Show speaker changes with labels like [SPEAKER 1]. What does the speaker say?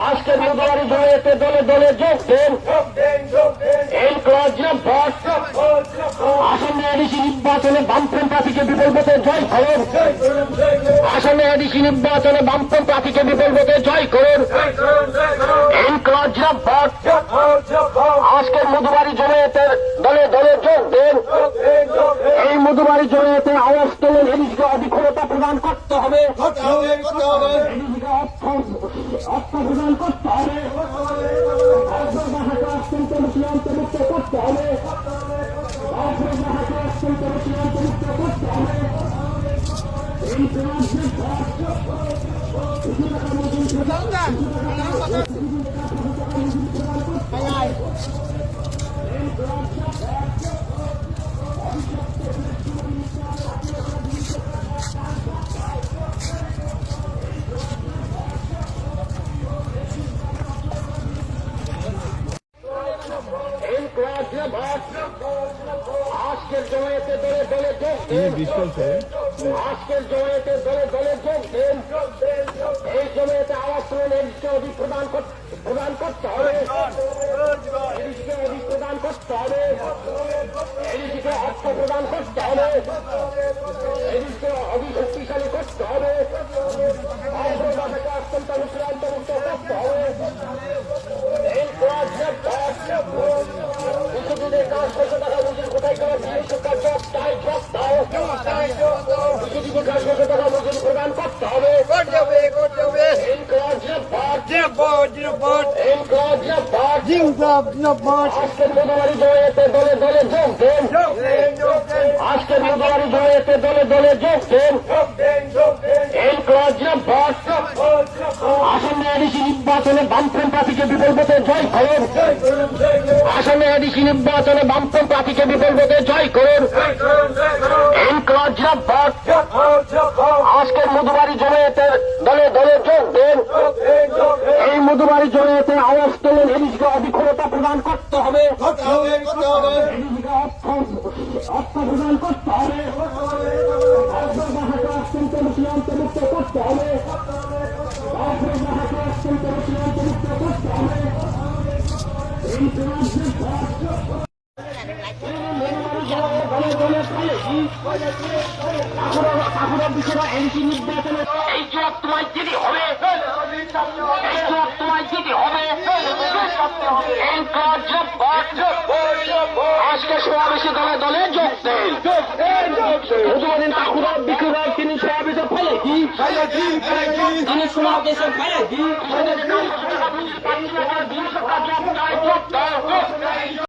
[SPEAKER 1] আজকের বুধবারই জড়িয়েতে দলে দলে যোগ দেন। এই ক্লাব আসন্ন এডিসি নির্বাচনে বামফ্রন্ট প্রার্থীকে বিপুল ভোটে জয় করুন। আসন্ন এডিসি নির্বাচনে বামফ্রন্ট প্রার্থীকে বিপুল ভোটে জয় করুন। এই ক্লাব আজকের মধুবাড়ি জড়িয়েতে দলে দলে যোগ দেন। এই মধুবাড়ি জড়িয়েতে আওয়াজ তোলেন। এডিসিকে অধিক্ষণতা প্রদান করতে হবে। এডিসিকে অর্থ প্রদান করতে হবে। অন্তর্ভুক্ত করতে হবে। আজকের জমায়েতে দলে দলে যোগ দেন। আজকের জমায়েতে দলে দলে যোগ দেন। এই জমায়েতে আওয়াজ তুলে এডিসিকে অধিক প্রদান করতে হবে। এডিসিকে অধিক প্রদান করতে হবে। এডিসিকে অর্থ প্রদান করতে হবে। এডিসিকে অধিক শক্তিশালী করতে হবে। অন্তর্ভুক্ত করতে হবে। এই কিছুদিনের কাজ করতে টাকা বুঝির কোথায় করা শিক্ষার জব চাই জব দাও। কিছুদিনের কাজ করতে টাকা বুঝির প্রদান করতে হবে। আজকের বুধবারই জড়িয়েতে দলে দলে যোগ দেন। আজকের বুধবারই জড়িয়েতে দলে দলে যোগ দেন। এই আসন্ন এডিসি নির্বাচনে বামফ্রন্ট প্রার্থীকে বিপুল ভোটে জয় করুন। আসন্ন এডিসি নির্বাচনে বামফ্রন্ট প্রার্থীকে বিপুল ভোটে জয় করুন। এই আজকের মধুবাড়ি জড়িয়েতে দলে দলে যোগ দেন। এই মধুবাড়ি জড়িয়েতে আওয়াজ তোলেন। এডিসিকে অধিক্ষণতা প্রদান করতে হবে। এডিসিকে অর্থ প্রদান করতে হবে। অন্তর্ভুক্ত করতে হবে। এডিসি নির্বাচনে এই জবাব তোমায় দিতে হবে। এই জবাব তোমায় দিতে হবে। আজকে সমাবেশে দলে দলে যোগ দেন। তিনি সমাবেশে ফেলে